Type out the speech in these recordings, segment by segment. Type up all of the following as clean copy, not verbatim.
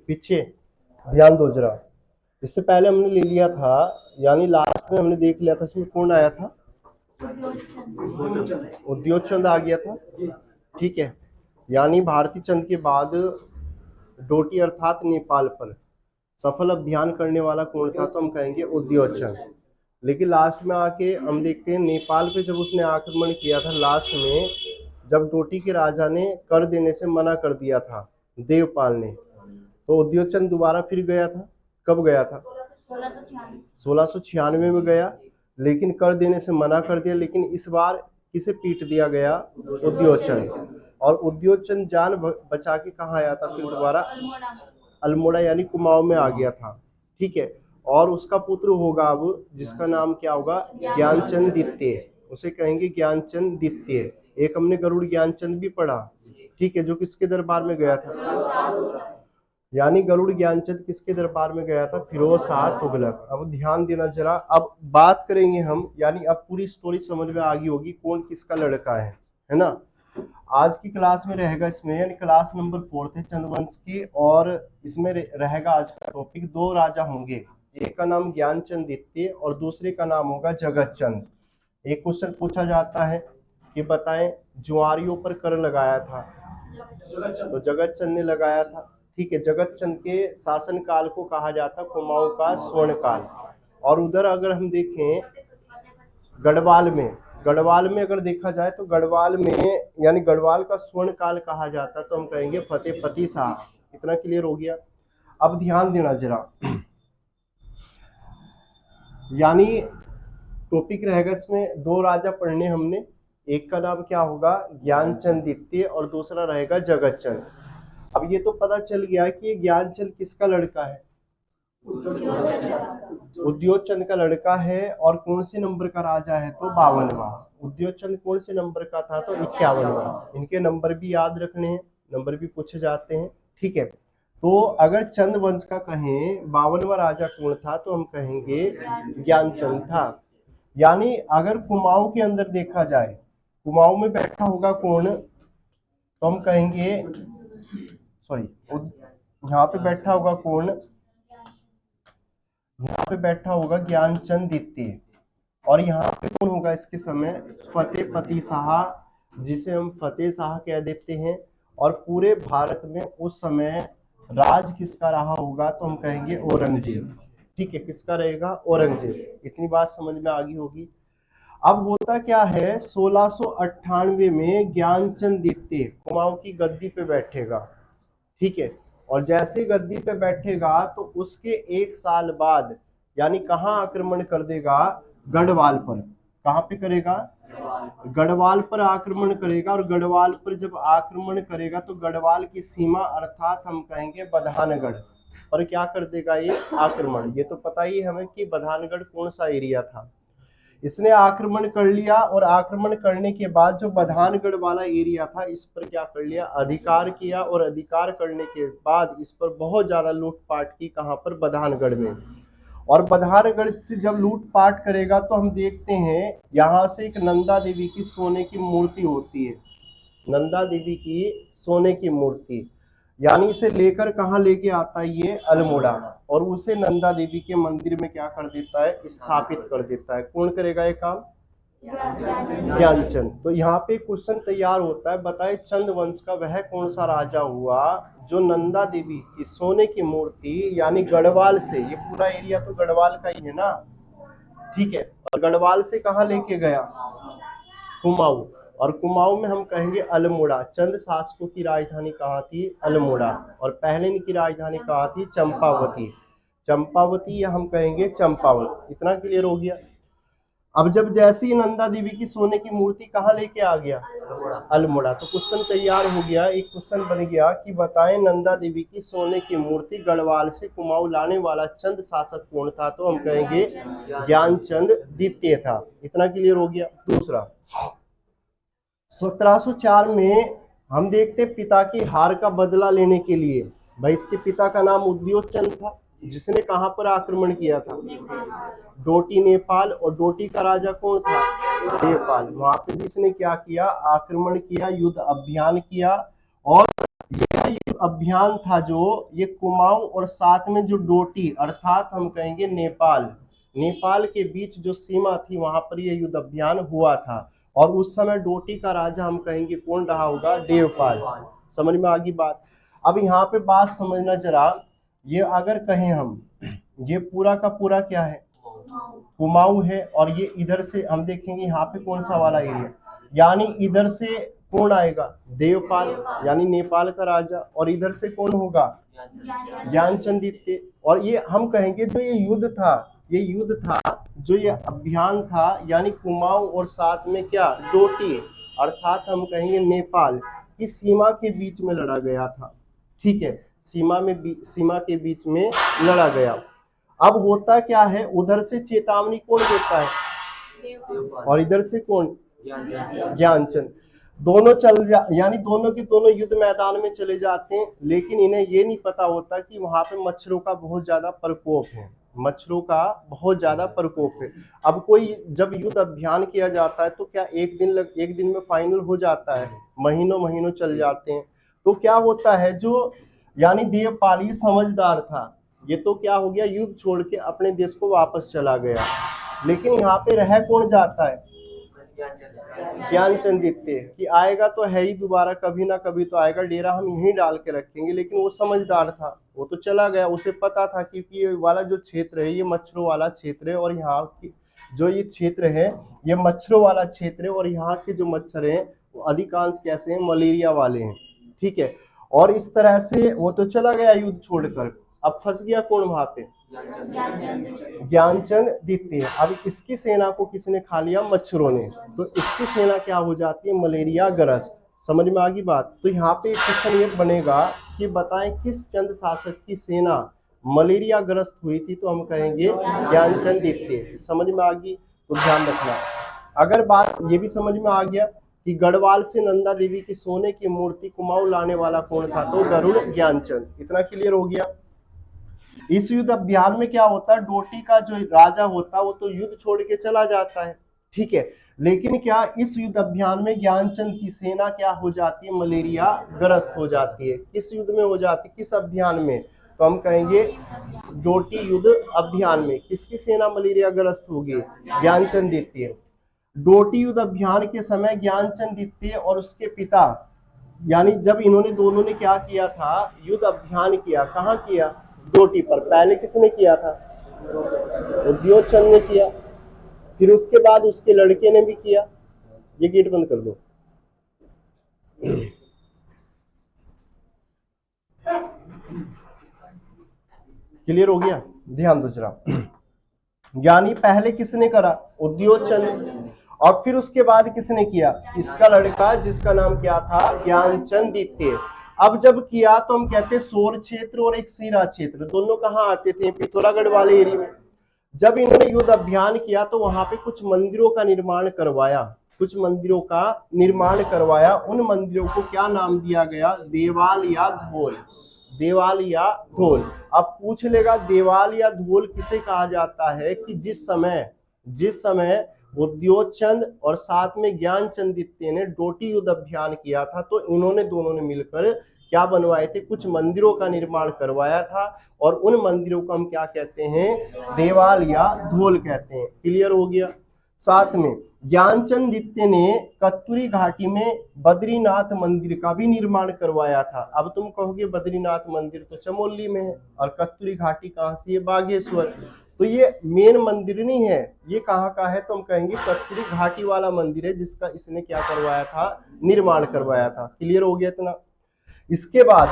पीछे ध्यान दो जरा। इससे पहले हमने ले लिया था, यानी लास्ट में हमने देख लिया था, इसमें कौन आया था? उद्योगचंद आ गया था। ठीक है, यानी भारती चंद के बाद डोटी अर्थात नेपाल पर सफल अभियान करने वाला कौन था? तो हम कहेंगे उद्योगचंद। लेकिन लास्ट में आके हम देखते हैं नेपाल पे जब उसने आक्रमण किया था लास्ट में, जब डोटी के राजा ने कर देने से मना कर दिया था देवपाल ने, तो उद्योगचंद दोबारा फिर गया था। कब गया था? 1696 में गया, लेकिन कर देने से मना कर दिया। लेकिन इस बार किसे पीट दिया गया? उद्योगचंद। और उद्योगचंद जान बचा के कहाँ आया था फिर दोबारा? अल्मोड़ा यानी कुमाऊं में आ गया था। ठीक है, और उसका पुत्र होगा अब, जिसका नाम क्या होगा? ज्ञानचंद द्वितीय। उसे कहेंगे ज्ञानचंद द्वितीय। एक हमने गरुड़ ज्ञानचंद भी पढ़ा, ठीक है, जो किसके दरबार में गया था? यानी गरुड़ ज्ञानचंद किसके दरबार में गया था? फिरोज शाह तुगलक। अब ध्यान देना जरा, अब बात करेंगे हम, यानी अब पूरी स्टोरी समझ में आ गई होगी कौन किसका लड़का है ना। आज की क्लास में रहेगा, इसमें यानी क्लास नंबर 4 है चंद्रवंश की, और इसमें रहेगा आज का टॉपिक, दो राजा होंगे, एक का नाम ज्ञानचंद द्वितीय और दूसरे का नाम होगा जगतचंद। एक क्वेश्चन पूछा जाता है कि बताएं जुआरियों पर कर लगाया था, तो जगतचंद ने लगाया था। ठीक है, जगतचंद के शासन काल को कहा जाता कुमाऊं का स्वर्ण काल। और उधर अगर हम देखें गढ़वाल में अगर देखा जाए तो गढ़वाल में, यानी गढ़वाल का स्वर्ण काल कहा जाता, तो हम कहेंगे फतेहपति शाह। इतना क्लियर हो गया। अब ध्यान देना जरा, यानी टॉपिक रहेगा इसमें, दो राजा पढ़ने हमने, एक का नाम क्या होगा? ज्ञानचंद द्वितीय और दूसरा रहेगा जगतचंद। अब ये तो पता चल गया कि ज्ञानचंद किसका लड़का है? उद्योगचंद का लड़का है। और कौन से नंबर का राजा है? तो 52वां। उद्योगचंद कौन से नंबर का था? तो 51वां। इनके नंबर भी याद रखने हैं, नंबर भी पूछे जाते हैं। ठीक है, तो अगर चंद वंश का कहें 52वां राजा कौन था, तो हम कहेंगे ज्ञानचंद था। यानी अगर कुमाऊं के अंदर देखा जाए, कुमाऊं में बैठा होगा कौन? तो हम कहेंगे, सॉरी, यहाँ पे बैठा होगा कौन? यहाँ पे बैठा होगा ज्ञानचंद द्वितीय। और यहाँ पे कौन होगा इसके समय? फतेहपति शाह, जिसे हम फतेह शाह कह देते हैं। और पूरे भारत में उस समय राज किसका रहा होगा? तो हम कहेंगे औरंगजेब। ठीक है, किसका रहेगा? औरंगजेब। इतनी बात समझ में आ गई होगी। अब होता क्या है, 1698 में ज्ञानचंद द्वितीय कुमाऊं की गद्दी पे बैठेगा। ठीक है, और जैसे गद्दी पे बैठेगा तो उसके एक साल बाद, यानी कहाँ आक्रमण कर देगा? गढ़वाल पर। कहाँ पे करेगा? गढ़वाल पर आक्रमण करेगा। और गढ़वाल पर जब आक्रमण करेगा तो गढ़वाल की सीमा अर्थात हम कहेंगे बधानगढ़ पर क्या कर देगा? ये आक्रमण। ये तो पता ही हमें कि बधानगढ़ कौन सा एरिया था। इसने आक्रमण कर लिया, और आक्रमण करने के बाद जो बधानगढ़ वाला एरिया था इस पर क्या कर लिया? अधिकार किया। और अधिकार करने के बाद इस पर बहुत ज्यादा लूटपाट की। कहाँ पर? बधानगढ़ में। और बधानगढ़ से जब लूटपाट करेगा तो हम देखते हैं यहाँ से एक नंदा देवी की सोने की मूर्ति होती है, नंदा देवी की सोने की मूर्ति, यानी इसे लेकर कहाँ लेके आता है? ये अल्मोड़ा। और उसे नंदा देवी के मंदिर में क्या कर देता है? स्थापित कर देता है। कौन करेगा ये काम? ज्ञानचंद। तो यहाँ पे क्वेश्चन तैयार होता है, बताए चंद वंश का वह कौन सा राजा हुआ जो नंदा देवी की सोने की मूर्ति, यानी गढ़वाल से, ये पूरा एरिया तो गढ़वाल का ही है ना, ठीक है, और गढ़वाल से कहाँ लेके गया? कुमाऊं। और कुमाऊं में हम कहेंगे अल्मोड़ा। चंद शासकों की राजधानी कहाँ थी? अल्मोड़ा। और पहले इनकी राजधानी कहाँ थी? चंपावती। चंपावती या हम कहेंगे चंपावत। इतना क्लियर हो गया। अब जब जैसी नंदा देवी की सोने की मूर्ति कहाँ लेके आ गया? अल्मोड़ा। तो क्वेश्चन तैयार हो गया, एक क्वेश्चन बन गया कि बताएं नंदा देवी की सोने की मूर्ति गढ़वाल से कुमाऊं लाने वाला चंद शासक कौन था? तो हम कहेंगे ज्ञानचंद द्वितीय था। इतना क्लियर हो गया। दूसरा, 1704 में हम देखते पिता की हार का बदला लेने के लिए, भाई इसके पिता का नाम उद्योगचंद था, जिसने कहां पर आक्रमण किया था? डोटी नेपाल। और डोटी का राजा कौन था? नेपाल। वहां पे इसने क्या किया? आक्रमण किया, युद्ध अभियान किया। और यह युद्ध अभियान था जो ये कुमाऊं और साथ में जो डोटी अर्थात हम कहेंगे नेपाल के बीच जो सीमा थी वहां पर ये युद्ध अभियान हुआ था। और उस समय डोटी का राजा हम कहेंगे कौन रहा होगा? देवपाल। समझ में आ गई बात। अब यहाँ पे बात समझना जरा, ये अगर कहें हम ये पूरा का पूरा क्या है? कुमाऊं है। और ये इधर से हम देखेंगे यहाँ पे कौन सा वाला एरिया, यानी इधर से कौन आएगा? देवपाल यानी नेपाल का राजा। और इधर से कौन होगा? ज्ञानचंद द्वितीय। और ये हम कहेंगे जो ये युद्ध था जो ये अभियान था यानी कुमाऊं और साथ में क्या? डोटी अर्थात हम कहेंगे नेपाल की सीमा के बीच में लड़ा गया था। ठीक है, सीमा के बीच में लड़ा गया। अब होता क्या है, उधर से चेतावनी कौन देता है और इधर से कौन? ज्ञानचंद। दोनों यानी दोनों के दोनों युद्ध मैदान में चले जाते हैं, लेकिन इन्हें ये नहीं पता होता कि वहां पे मच्छरों का बहुत ज्यादा प्रकोप है, मच्छरों का बहुत ज्यादा प्रकोप है। अब कोई जब युद्ध अभियान किया जाता है तो क्या एक दिन में फाइनल हो जाता है? महीनों चल जाते हैं। तो क्या होता है, जो यानी देवपाल ये समझदार था, ये तो क्या हो गया, युद्ध छोड़ के अपने देश को वापस चला गया। लेकिन यहाँ पे रह कौन जाता है? ज्ञानचंद द्वितीय कि आएगा तो है ही दोबारा, कभी ना कभी तो आएगा, डेरा हम यहीं डाल के रखेंगे। लेकिन वो समझदार था, वो तो चला गया। उसे पता था कि ये वाला जो क्षेत्र है ये मच्छरों वाला क्षेत्र है, और यहाँ की जो ये क्षेत्र है ये मच्छरों वाला क्षेत्र है, और यहाँ के जो मच्छर हैं वो अधिकांश कैसे हैं? मलेरिया वाले हैं। ठीक है, और इस तरह से वो तो चला गया युद्ध छोड़कर। अब फंस गया कौन वहां पे? ज्ञानचंद द्वितीय। अब इसकी सेना को किसने खा लिया? मच्छरों ने। तो इसकी सेना क्या हो जाती है? मलेरिया ग्रस्त। समझ में आ गई बात। तो यहाँ पे क्वेश्चन ये बनेगा कि बताएं किस चंद शासक की सेना मलेरिया ग्रस्त हुई थी? तो हम कहेंगे ज्ञानचंद द्वितीय। समझ में आ गई, तो ध्यान रखना। अगर बात ये भी समझ में आ गया कि गढ़वाल से नंदा देवी की सोने की मूर्ति कुमाऊं लाने वाला कौन था? तो गरुड़ ज्ञानचंद। इतना क्लियर हो गया। इस युद्ध अभियान में क्या होता है, डोटी का जो राजा होता है वो तो युद्ध छोड़ के चला जाता है। ठीक है, लेकिन क्या इस युद्ध अभियान में ज्ञानचंद की सेना क्या हो जाती है? मलेरिया ग्रस्त हो जाती है। किस युद्ध में हो जाती है? किस अभियान में? तो हम कहेंगे डोटी युद्ध अभियान में। किसकी सेना मलेरिया ग्रस्त होगी? ज्ञानचंद द्वितीय। डोटी युद्ध अभियान के समय ज्ञानचंद द्वितीय और उसके पिता, यानी जब इन्होंने दोनों ने क्या किया था? युद्ध अभियान किया। कहाँ किया? डोटी पर। पहले किसने किया था? उद्योगचंद ने किया, फिर उसके बाद उसके लड़के ने भी किया। ये गेट बंद कर दो। क्लियर हो गया? ध्यान दो जरा। यानी पहले किसने करा? उद्योगचंद। और फिर उसके बाद किसने किया? इसका लड़का जिसका नाम क्या था? ज्ञानचंद द्वितीय। अब जब किया तो हम कहते हैं सोर क्षेत्र और एक सीरा क्षेत्र दोनों कहाँ आते थे? पिथौरागढ़ वाले एरिया में। जब इन्होंने युद्ध अभियान किया तो वहां पे कुछ मंदिरों का निर्माण करवाया, उन मंदिरों को क्या नाम दिया गया? देवाल या धोल। अब पूछ लेगा देवाल या धोल किसे कहा जाता है? कि जिस समय उद्योगचंद और साथ में ज्ञानचंद द्वितीय ने डोटी युद्ध अभियान किया था तो इन्होंने दोनों ने मिलकर क्या बनवाए थे? कुछ मंदिरों का निर्माण करवाया था, और उन मंदिरों को हम क्या कहते हैं? देवाल या धोल कहते हैं। क्लियर हो गया? साथ में ज्ञानचंद द्वितीय ने कत्तूरी घाटी में बद्रीनाथ मंदिर का भी निर्माण करवाया था। अब तुम कहोगे बद्रीनाथ मंदिर तो चमोली में है, और कत्तूरी घाटी कहाँ से? ये बागेश्वर। तो ये मेन मंदिर नहीं है, ये कहाँ का है? तो हम कहेंगे कत्तूरी घाटी वाला मंदिर है, जिसका इसने क्या करवाया था? निर्माण करवाया था। क्लियर हो गया इतना? इसके बाद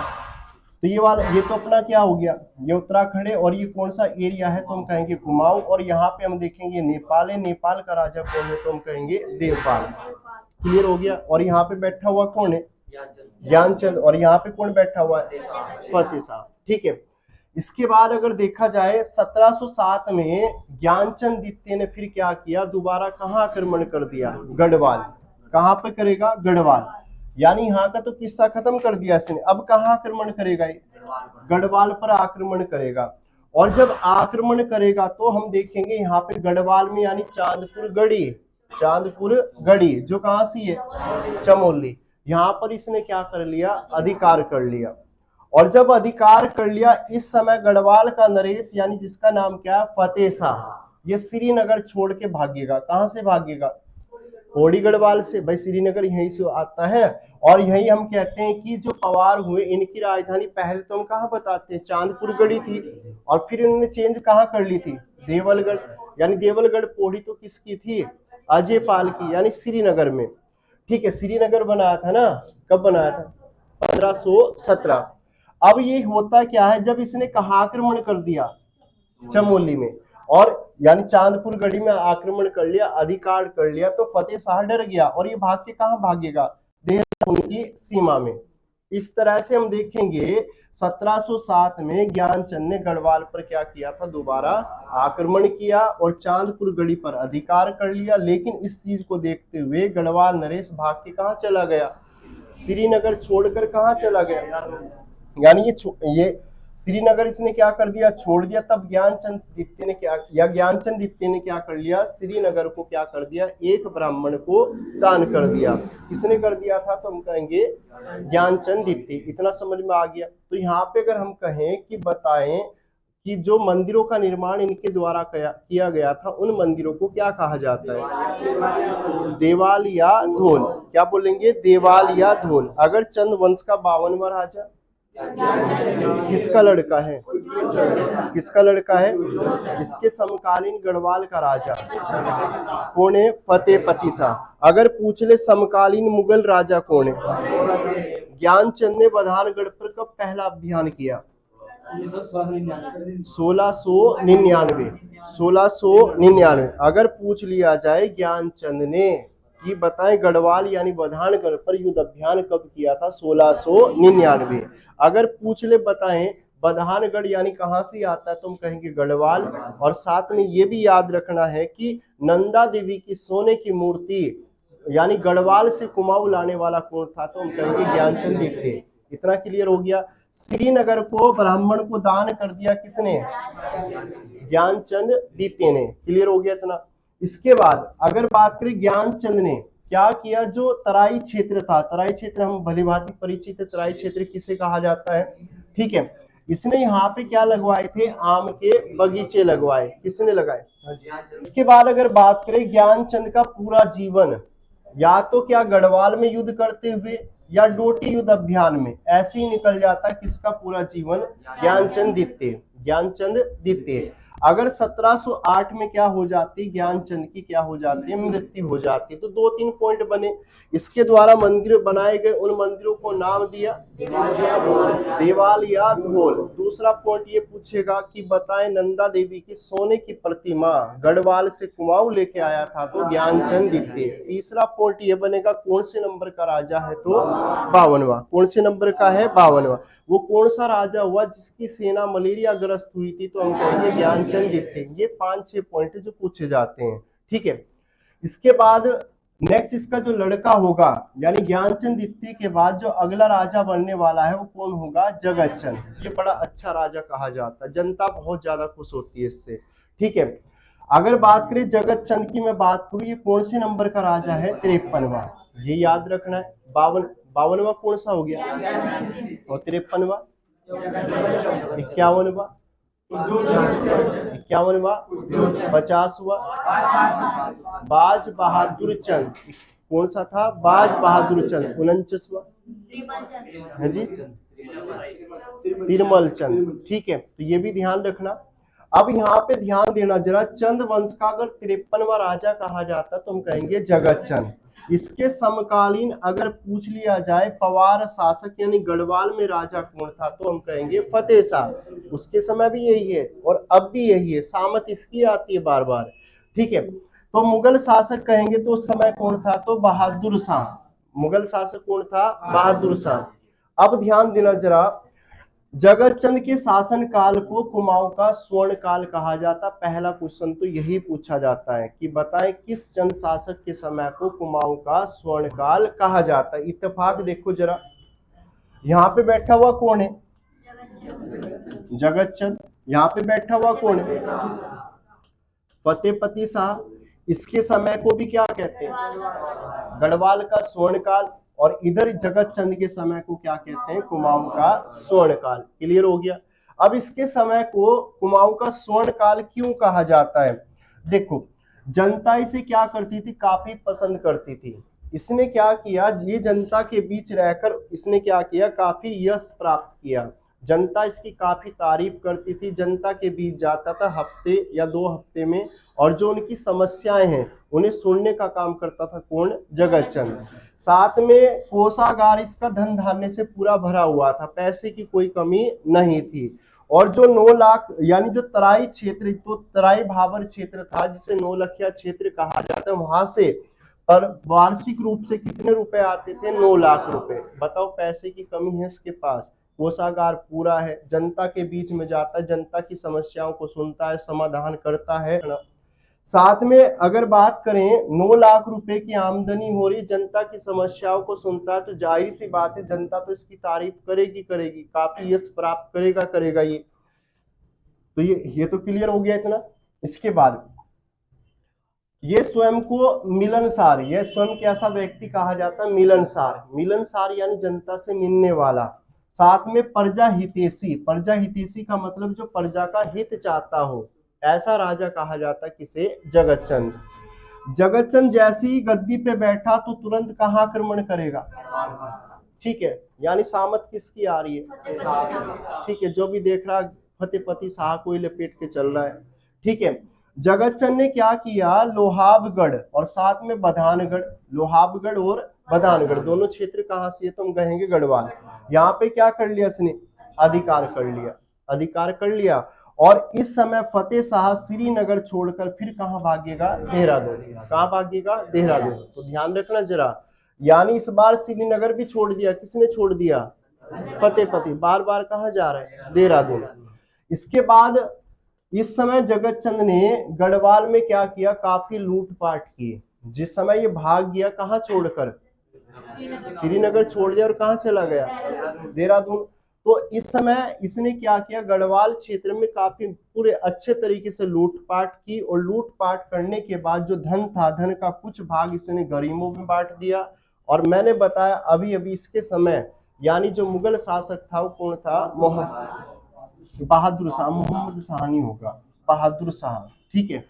तो ये तो अपना क्या हो गया? ये उत्तराखंड है। और ये कौन सा एरिया है? तो हम कहेंगे कुमाऊं। और यहाँ पे हम देखेंगे नेपाल है। नेपाल का राजा कौन है? तो हम कहेंगे देवपाल। क्लियर हो गया? और यहाँ पे बैठा हुआ कौन है? ज्ञानचंद। और यहाँ पे कौन बैठा हुआ है? फतेह शाह। ठीक है, इसके बाद अगर देखा जाए 1707 में ज्ञानचंद द्वितीय ने फिर क्या किया? दोबारा कहाँ आक्रमण कर दिया? गढ़वाल। कहाँ पे करेगा? गढ़वाल। यानी यहाँ का तो किस्सा खत्म कर दिया इसने। अब कहाँ आक्रमण करेगा? गढ़वाल पर आक्रमण करेगा। और जब आक्रमण करेगा तो हम देखेंगे यहाँ पे गढ़वाल में, यानी चांदपुर गढ़ी जो कहाँ सी है? चमोली। यहाँ पर इसने क्या कर लिया? अधिकार कर लिया। और जब अधिकार कर लिया इस समय गढ़वाल का नरेश यानी जिसका नाम क्या है फतेह शाह, ये श्रीनगर छोड़ के भागेगा। कहां से भागेगा? पौड़ी गढ़वाल से। भाई श्रीनगर यहीं से आता है और यही हम कहते हैं कि जो पवार हुए इनकी राजधानी पहले तो हम कहाँ बताते हैं चांदपुर गढ़ी थी और फिर इन्होंने चेंज कहाँ कर ली थी देवलगढ़। यानी देवलगढ़ पौड़ी तो किसकी थी? अजय पाल की, यानी श्रीनगर में। ठीक है, श्रीनगर बनाया था ना, कब बनाया था? 1517। अब ये होता क्या है, जब इसने कहा आक्रमण कर दिया चमोली में और यानी चांदपुर गढ़ी में आक्रमण कर लिया, अधिकार कर लिया, तो फतेह शाह डर गया और ये भाग के कहां भागेगा? देहरादून की सीमा में। इस तरह से हम देखेंगे 1707 में ज्ञानचंद ने गढ़वाल पर क्या किया था? दोबारा आक्रमण किया और चांदपुर गढ़ी पर अधिकार कर लिया। लेकिन इस चीज को देखते हुए गढ़वाल नरेश भाग के कहां चला गया? श्रीनगर छोड़कर कहां चला गया? यानी ये श्रीनगर इसने क्या कर दिया? छोड़ दिया। तब ज्ञानचंद द्वितीय ने क्या, या ज्ञानचंद द्वितीय ने क्या कर लिया? श्रीनगर को क्या कर दिया? एक ब्राह्मण को दान कर दिया। किसने कर दिया था? तो हम कहेंगे ज्ञानचंद द्वितीय। इतना समझ में आ गया। तो यहाँ पे अगर हम कहें कि बताएं कि जो मंदिरों का निर्माण इनके द्वारा किया गया था उन मंदिरों को क्या कहा जाता है? देवाल या धोल। क्या बोलेंगे? देवाल या धोल। अगर चंद वंश का 52वां राजा किसका लड़का है? किसका लड़का है? इसके समकालीन गढ़वाल का राजा कौन है? फतेह पति शाह। अगर पूछ ले समकालीन मुगल राजा कौन है? ज्ञानचंद ने बधानगढ़ पर कब पहला अभियान किया? 1699। 1699। अगर पूछ लिया जाए ज्ञानचंद ने कि बताएं गढ़वाल यानी बधानगढ़ पर युद्ध अभियान कब किया था? 1699। अगर पूछ ले बताएं बधानगढ़ यानी कहां से आता है, तो हम कहेंगे गढ़वाल। और साथ में ये भी याद रखना है कि नंदा देवी की सोने की मूर्ति यानी गढ़वाल से कुमाऊं लाने वाला कौन था? तो हम कहेंगे ज्ञानचंद द्वितीय। इतना क्लियर हो गया। श्रीनगर को ब्राह्मण को दान कर दिया किसने? ज्ञानचंद द्वितीय ने। क्लियर हो गया इतना। इसके बाद अगर बात करें ज्ञानचंद ने क्या किया, जो तराई क्षेत्र था, तराई क्षेत्र हम भली भांति परिचित है, तराई क्षेत्र किसे कहा जाता है? ठीक है, इसने यहाँ पे क्या लगवाए थे? आम के बगीचे लगवाए। किसने लगाए? इसके बाद अगर बात करें ज्ञानचंद का पूरा जीवन या तो क्या गढ़वाल में युद्ध करते हुए या डोटी युद्ध अभियान में, ऐसे ही निकल जाता किसका पूरा जीवन? ज्ञानचंद द्वितीय। ज्ञानचंद द्वितीय। अगर 1708 में क्या हो जाती? ज्ञानचंद की क्या हो जाती है? मृत्यु हो जाती। तो 2-3 पॉइंट बने। इसके द्वारा मंदिर बनाए गए उन मंदिरों को नाम दिया देवाल या धोल। दूसरा पॉइंट ये पूछेगा कि बताएं नंदा देवी की सोने की प्रतिमा गढ़वाल से कुमाऊं लेके आया था, तो ज्ञानचंद द्वितीय। तीसरा पॉइंट ये बनेगा कौन से नंबर का राजा है? तो 52वां। कौन से नंबर का है? 52वां। वो कौन सा राजा हुआ जिसकी सेना मलेरिया ग्रस्त हुई थी? तो हम कहेंगे ज्ञानचंद द्वितीय। ये 5-6 पॉइंट जो पूछे जाते हैं। ठीक है, इसके बाद नेक्स्ट इसका जो लड़का होगा यानी ज्ञानचंद द्वितीय के बाद जो अगला राजा बनने वाला है वो कौन होगा? जगतचंद। ये बड़ा अच्छा राजा कहा जाता है, जनता बहुत ज्यादा खुश होती है इससे। ठीक है, अगर बात करें जगतचंद की, मैं बात करूं ये कौन से नंबर का राजा है? 53वां। ये याद रखना है। 52वां कौन सा हो गया? और 53वां? 51वां? 51वां? 50वां? बाज बहादुर चंद। कौन सा था? बाज बहादुर चंद। 49वां? है जी, तिरमल चंद। ठीक है, तो ये भी ध्यान रखना। अब यहाँ पे ध्यान देना जरा, चंद वंश का अगर 53वां राजा कहा जाता तो हम कहेंगे जगतचंद। इसके समकालीन अगर पूछ लिया जाए पवार शासक यानी गढ़वाल में राजा कौन था, तो हम कहेंगे फतेह शाह। उसके समय भी यही है और अब भी यही है, सामत इसकी आती है बार बार। ठीक है, तो मुगल शासक कहेंगे तो उस समय कौन था? तो बहादुर शाह। मुगल शासक कौन था? बहादुर शाह। अब ध्यान देना जरा, जगतचंद के शासन काल को कुमाऊं का स्वर्ण काल कहा जाता। पहला क्वेश्चन तो यही पूछा जाता है कि बताएं किस चंद शासक के समय को कुमाऊं का स्वर्ण काल कहा जाता है। इत्तेफाक देखो जरा, यहाँ पे बैठा हुआ कौन है? जगतचंद। यहाँ पे बैठा हुआ कौन है? फतेह पति शाह। इसके समय को भी क्या कहते हैं? गढ़वाल का स्वर्ण काल। और इधर जगत चंद के समय को क्या कहते हैं, कुमाऊं का स्वर्ण काल। क्लियर हो गया। अब इसके समय को कुमाऊं का स्वर्ण काल क्यों कहा जाता है? देखो, जनता इसे क्या करती थी, काफी पसंद करती थी। इसने क्या किया, ये जनता के बीच रहकर इसने क्या किया, काफी यश प्राप्त किया। जनता इसकी काफी तारीफ करती थी, जनता के बीच जाता था हफ्ते या 2 हफ्ते में, और जो उनकी समस्याएं हैं उन्हें सुनने का काम करता था कौन, जगत चंद। साथ में कोषागार इसका धन धान्य से पूरा भरा हुआ था, पैसे की कोई कमी नहीं थी। और जो 9 लाख यानी जो तराई क्षेत्र, तो तराई भाबर क्षेत्र था जिसे 9 लखिया क्षेत्र कहा जाता है, वहां से पर वार्षिक रूप से कितने रुपए आते थे, 9 लाख रुपए। बताओ, पैसे की कमी है इसके पास, कोषागार पूरा है, जनता के बीच में जाता है, जनता की समस्याओं को सुनता है, समाधान करता है। साथ में अगर बात करें, 9 लाख रुपए की आमदनी हो रही, जनता की समस्याओं को सुनता है, तो जाहिर सी बात है जनता तो इसकी तारीफ करेगी करेगी, काफी यश प्राप्त करेगा करेगा ये। तो ये तो क्लियर हो गया इतना। इसके बाद ये स्वयं को मिलनसार, यह स्वयं कैसा व्यक्ति कहा जाता है, मिलनसार। मिलनसार यानी जनता से मिलने वाला। साथ में प्रजा हितैषी, प्रजा हितैषी का मतलब जो प्रजा का हित चाहता हो, ऐसा राजा कहा जाता है किसे, जगतचंद। जगतचंद जैसे ही गद्दी पे बैठा तो तुरंत कहाँ आक्रमण करेगा, ठीक है, यानी सामत किसकी आ रही है, ठीक है, जो भी देख रहा फतेहपति शाह को ही लपेट के चल रहा है, ठीक है। जगतचंद ने क्या किया, लोहाबगढ़ और साथ में बधानगढ़, लोहाबगढ़ और बधानगढ़ दोनों क्षेत्र कहां से है, तो हम कहेंगे गढ़वाल। यहाँ पे क्या कर लिया इसने, अधिकार कर लिया, अधिकार कर लिया। और इस समय फतेह शाह श्रीनगर छोड़कर फिर कहां भागेगा, देहरादून। कहां भागेगा, देहरादून। तो ध्यान रखना जरा, यानी इस बार श्रीनगर भी छोड़ दिया, किसने छोड़ दिया, फतेहपति। बार बार कहां जा रहे हैं, देहरादून। इसके बाद इस समय जगतचंद ने गढ़वाल में क्या किया, काफी लूटपाट की। जिस समय ये भाग गया, कहां छोड़कर, श्रीनगर छोड़ दिया, और कहां चला गया, देहरादून। तो इस समय इसने क्या किया, गढ़वाल क्षेत्र में काफी पूरे अच्छे तरीके से लूटपाट की, और लूटपाट करने के बाद जो धन था, धन का कुछ भाग इसने गरीबों में बांट दिया। और मैंने बताया अभी अभी इसके समय, यानी जो मुगल शासक था वो कौन था, बहादुर शाह, मोहम्मद शाह नहीं होगा, बहादुर शाह, ठीक है,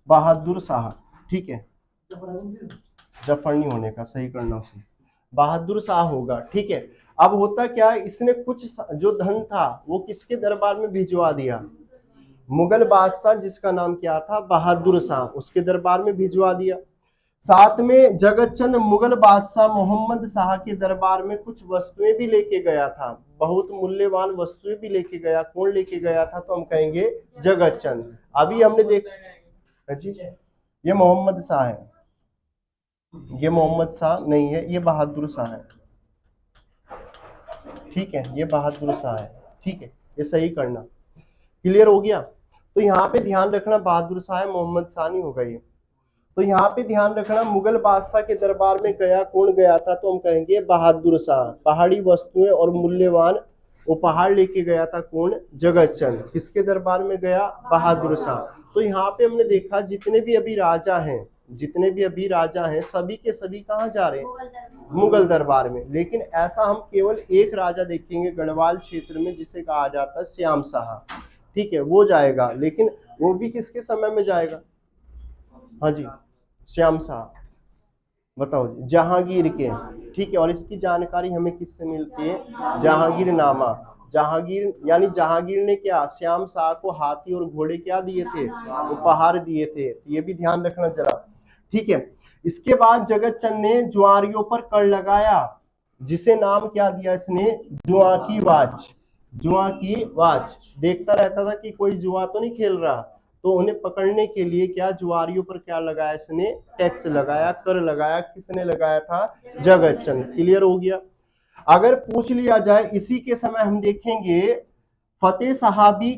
बहादुर शाह, ठीक है, जफर नहीं होने का, सही करना उसे, बहादुर शाह होगा, ठीक है। अब होता क्या, इसने कुछ जो धन था वो किसके दरबार में भिजवा दिया, मुगल बादशाह जिसका नाम क्या था, बहादुर शाह, उसके दरबार में भिजवा दिया। साथ में जगतचंद मुगल बादशाह मोहम्मद शाह के दरबार में कुछ वस्तुएं भी लेके गया था, बहुत मूल्यवान वस्तुएं भी लेके गया। कौन लेके गया था, तो हम कहेंगे जगतचंद। अभी हमने देखा जी, ये मोहम्मद शाह है, ये मोहम्मद शाह नहीं है, ये बहादुर शाह है, ठीक है, ये बहादुर शाह है, ठीक है, ये सही करना। क्लियर हो गया। तो यहाँ पे ध्यान रखना, बहादुर शाह है, मोहम्मद शाह नहीं होगा ये। तो यहाँ पे ध्यान रखना, मुगल बादशाह के दरबार में गया, कौन गया था, तो हम कहेंगे बहादुर शाह। पहाड़ी वस्तुएं और मूल्यवान उपहार लेके गया था कौन, जगतचंद। किसके दरबार में गया, बहादुर शाह। तो यहाँ पे हमने देखा जितने भी अभी राजा हैं, जितने भी अभी राजा हैं, सभी के सभी कहाँ जा रहे हैं, मुगल दरबार में। लेकिन ऐसा हम केवल एक राजा देखेंगे गढ़वाल क्षेत्र में जिसे कहा जाता है श्याम शाह, ठीक है, वो जाएगा। लेकिन वो भी किसके समय में जाएगा, हाँ जी, श्याम शाह, बताओ जी, जहांगीर के, ठीक है। और इसकी जानकारी हमें किससे मिलती है, जहांगीर नामा। जहांगीर यानी जहांगीर ने क्या, श्याम शाह को हाथी और घोड़े क्या दिए थे, उपहार दिए थे। ये भी ध्यान रखना जरा, ठीक है। इसके बाद जगतचंद ने जुआरियों पर कर लगाया, जिसे नाम क्या दिया इसने, जुआ की वाच। जुआ की वाच, देखता रहता था कि कोई जुआ तो नहीं खेल रहा, तो उन्हें पकड़ने के लिए क्या, जुआरियों पर क्या लगाया इसने, टैक्स लगाया, कर लगाया। किसने लगाया था, जगतचंद। क्लियर हो गया। अगर पूछ लिया जाए इसी के समय हम देखेंगे फतेह शाह भी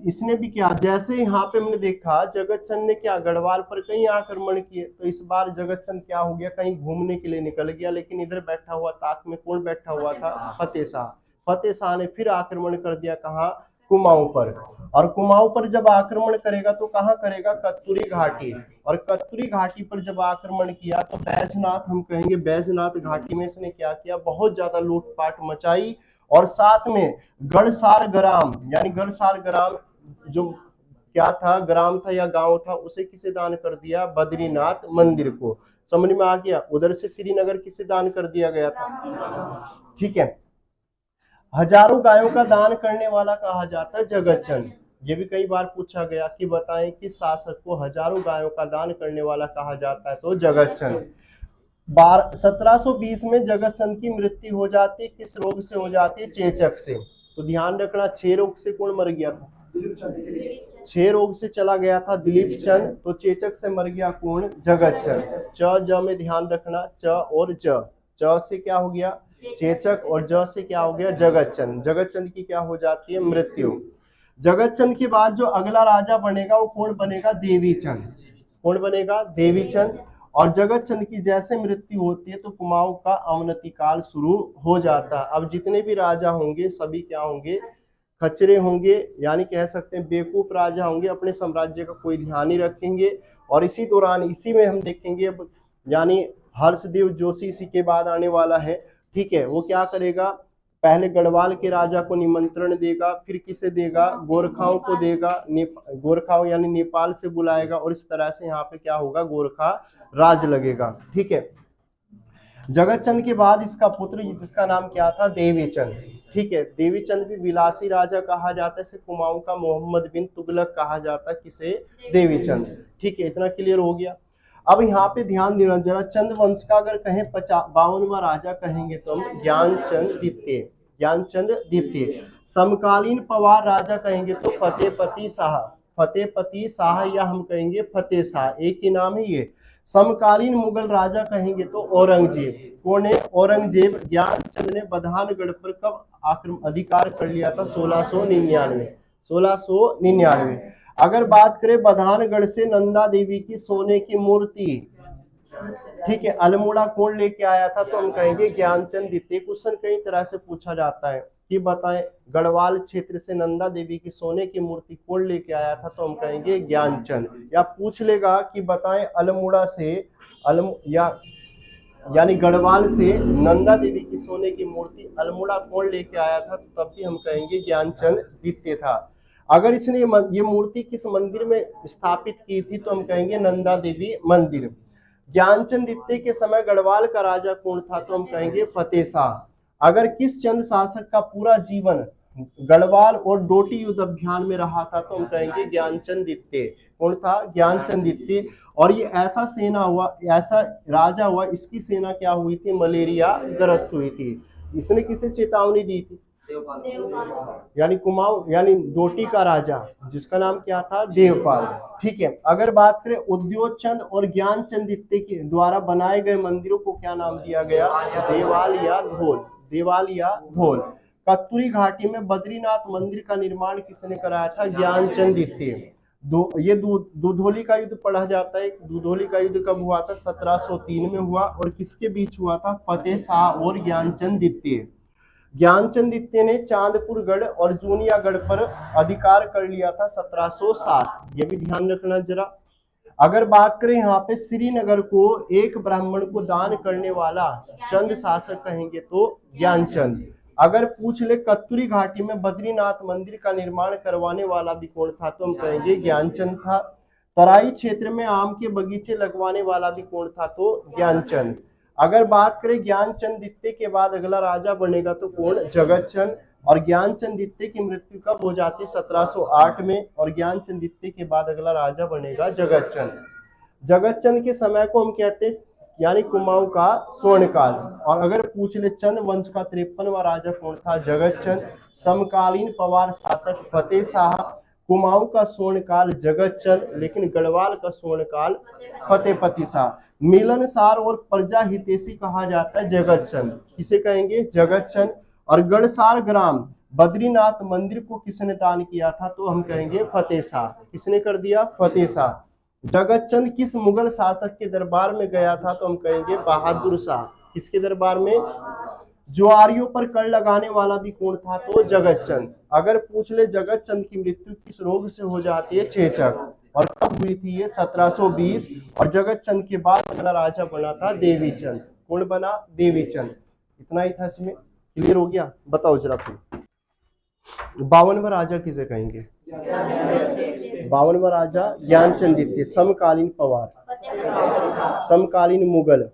इसने भी क्या, जैसे यहाँ पे हमने देखा जगतचंद ने क्या, गढ़वाल पर कई आक्रमण किए, तो इस बार जगतचंद क्या हो गया, कहीं घूमने के लिए निकल गया। लेकिन इधर बैठा हुआ ताक में कौन बैठा हुआ था, फतेह शाह। फतेह शाह ने फिर आक्रमण कर दिया, कहाँ, कुमाऊं पर। और कुमाऊं पर जब आक्रमण करेगा तो कहाँ करेगा, कत्तुरी घाटी। और कत्तुरी घाटी पर जब आक्रमण किया तो बैजनाथ, हम कहेंगे बैजनाथ घाटी में इसने क्या किया, बहुत ज्यादा लूटपाट मचाई। और साथ में गढ़सार ग्राम, यानी गढ़सार ग्राम जो क्या था, ग्राम था या गांव था, उसे किसे दान कर दिया, बद्रीनाथ मंदिर को। समझ में आ गया। उधर से श्रीनगर किसे दान कर दिया गया था, ठीक है। हजारों गायों का दान करने वाला कहा जाता है जगतचंद। ये भी कई बार पूछा गया कि बताएं किस शासक को हजारों गायों का दान करने वाला कहा जाता है, तो जगतचंद। 1720 में जगतचंद की मृत्यु हो जाती है, किस रोग से हो जाती है, चेचक से। तो ध्यान रखना, 6 रोग से कौन मर गया था, 6 रोग से चला गया था दिलीप चंद, तो चेचक से मर गया कौन, जगतचंद। च ज में ध्यान रखना, च और ज, च से क्या हो गया, चेचक, और ज से क्या हो गया, जगतचंद। जगतचंद की क्या हो जाती है, मृत्यु। जगतचंद के बाद जो अगला राजा बनेगा वो कौन बनेगा, देवीचंद। कौन बनेगा, देवीचंद। और जगतचंद की जैसे मृत्यु होती है तो कुमाऊं का अवनति काल शुरू हो जाता है। अब जितने भी राजा होंगे सभी क्या होंगे, खचरे होंगे, यानी कह सकते हैं बेवकूफ राजा होंगे, अपने साम्राज्य का कोई ध्यान नहीं रखेंगे। और इसी दौरान, इसी में हम देखेंगे अब, यानी हर्षदेव जोशी इसी के बाद आने वाला है, ठीक है। वो क्या करेगा, पहले गढ़वाल के राजा को निमंत्रण देगा, फिर किसे देगा, गोरखाओं को देगा, गोरखाओं यानी नेपाल से बुलाएगा, और इस तरह से यहाँ पे क्या होगा, गोरखा राज लगेगा, ठीक है। जगतचंद के बाद इसका पुत्र जिसका नाम क्या था, देवीचंद, ठीक है। देवीचंद भी विलासी राजा कहा जाता है, इसे कुमाऊं का मोहम्मद बिन तुगलक कहा जाता है, किसे, देवीचंद, ठीक है। इतना क्लियर हो गया। अब यहाँ पे ध्यान देना जरा, चंद वंश का अगर कहें 52वां राजा कहेंगे तो हम ज्ञानचंद द्वितीय, ज्ञानचंद द्वितीय। समकालीन पवार राजा कहेंगे तो फतेहपति शाह, फतेहपति शाह, या हम कहेंगे फतेह शाह, एक ही नाम है ये। समकालीन मुगल राजा कहेंगे तो औरंगजेब। कौन है, औरंगजेब। ज्ञानचंद ने बधानगढ़ पर कब आक्रमण अधिकार कर लिया था, 1699, 1699। अगर बात करें बधानगढ़ से नंदा देवी की सोने की मूर्ति, ठीक है, अल्मोड़ा कौन लेके आया था, तो हम कहेंगे ज्ञानचंद द्वितीय। क्वेश्चन कई तरह से पूछा जाता है कि बताएं गढ़वाल क्षेत्र से नंदा देवी की सोने की मूर्ति कौन लेके आया था, तो हम कहेंगे ज्ञानचंद। या पूछ लेगा कि बताएं अल्मोड़ा से यानी गढ़वाल से नंदा देवी की सोने की मूर्ति अल्मोड़ा कौन लेके आया था, तो तब भी हम कहेंगे ज्ञानचंद द्वितीय था। अगर इसने ये मूर्ति किस मंदिर में स्थापित की थी, तो हम कहेंगे नंदा देवी मंदिर। ज्ञानचंद द्वितीय के समय गढ़वाल का राजा कौन था, तो हम कहेंगे फतेह शाह। अगर किस चंद शासक का पूरा जीवन गढ़वाल और डोटी युद्ध अभियान में रहा था, तो हम कहेंगे ज्ञानचंद द्वितीय। कौन था, ज्ञानचंद द्वितीय। और ये ऐसा सेना हुआ, ऐसा राजा हुआ, इसकी सेना क्या हुई थी, मलेरिया ग्रस्त हुई थी। इसने किसे चेतावनी दी थी, यानी कुमाऊं यानी डोटी का राजा, जिसका नाम क्या था, देवपाल, ठीक है। अगर बात करें उद्योगचंद और ज्ञानचंद द्वितीय के द्वारा बनाए गए मंदिरों को क्या नाम दिया गया, देवाल या धोल, देवाल या धोल। कत्तुरी घाटी में बद्रीनाथ मंदिर का निर्माण किसने कराया था, ज्ञानचंद द्वितीय। ये दुधोली का युद्ध पढ़ा जाता है। दुधोली का युद्ध कब हुआ था, 1703 में हुआ, और किसके बीच हुआ था, फतेह शाह और ज्ञानचंद द्वितीय। ज्ञानचंद द्वितीय ने चांदपुर गढ़ और जूनियागढ़ पर अधिकार कर लिया था 1707, ये भी ध्यान रखना जरा। अगर बात करें यहाँ पे श्रीनगर को एक ब्राह्मण को दान करने वाला चंद शासक कहेंगे तो ज्ञानचंद। अगर पूछ ले कत्तुरी घाटी में बद्रीनाथ मंदिर का निर्माण करवाने वाला भी कौन था, तो हम कहेंगे ज्ञानचंद था। तराई क्षेत्र में आम के बगीचे लगवाने वाला भी कौन था, तो ज्ञानचंद। अगर बात करें ज्ञानचंद द्वितीय के बाद अगला राजा बनेगा तो कौन, जगतचंद। और ज्ञानचंद द्वितीय की मृत्यु कब हो जाती है, 1708 में, और ज्ञानचंद द्वितीय के बाद अगला राजा बनेगा जगतचंद। जगतचंद के समय को हम कहते हैं यानी कुमाऊं का स्वर्णकाल। और अगर पूछ ले चंद वंश का 53वां राजा कौन था, जगतचंद। समकालीन पवार शासक फतेह शाह। कुमाऊं का स्वर्णकाल जगतचंद, लेकिन गढ़वाल का स्वर्णकाल फतेहपति शाह। मिलनसार और प्रजा हितैषी कहा जाता है जगतचंद, किसे कहेंगे, जगतचंद। और गढ़सार ग्राम बद्रीनाथ मंदिर को किसने दान किया था, तो हम कहेंगे फतेह शाह। किसने कर दिया, फतेह शाह। जगतचंद किस मुगल शासक के दरबार में गया था, तो हम कहेंगे बहादुर शाह। किसके दरबार में, जुआरियों पर कर लगाने वाला भी कौन था? तो जगत चंद। अगर पूछ ले जगत चंद की मृत्यु किस रोग से हो जाती है? चेचक। और कब हुई थी ये? 1720। और जगत चंद के बाद अगला राजा बना था देवी चंद। कौन बना? देवी चंद। इतना ही था इसमें, क्लियर हो गया? बताओ जरा फिर 52वां राजा किसे कहेंगे? 52वां राजा ज्ञानचंद द्वितीय। समकालीन पवार, समकालीन मुगल,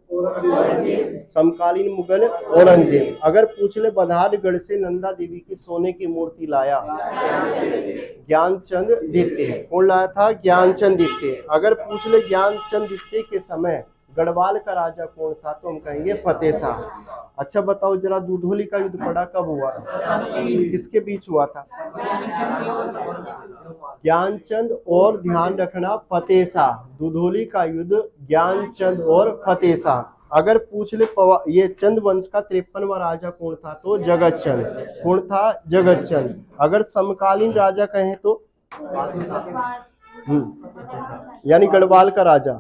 समकालीन मुगल औरंगजेब। अगर पूछ ले बधारगढ़ से नंदा देवी की सोने की मूर्ति लाया? ज्ञानचंद द्वितीय। कौन लाया था? ज्ञानचंद द्वितीय। अगर पूछ ले ज्ञानचंद द्वितीय के समय गढ़वाल का राजा कौन था? तो हम कहेंगे फतेह शाह। अच्छा बताओ जरा, दुधौली का युद्ध पड़ा कब हुआ? किसके बीच हुआ था? ज्ञानचंद और, ध्यान रखना, फतेह शाह। दुधौली का युद्ध ज्ञानचंद और फतेह शाह। अगर पूछ ले ये चंद वंश का 53वां राजा कौन था? तो जगत चंद। कौन था? जगत चंद। अगर समकालीन राजा कहें तो यानी गढ़वाल का राजा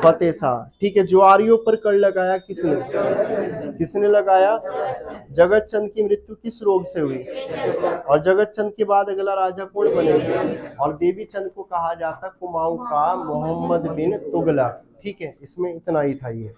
फतेह शाह। ठीक है। जुआरियों पर कर लगाया किसने? किसने लगाया? जगत चंद की मृत्यु किस रोग से हुई? और जगत चंद के बाद अगला राजा कौन बनेगा? और देवी चंद को कहा जाता कुमाऊं का मोहम्मद बिन तुगलक। ठीक है, इसमें इतना ही था ये।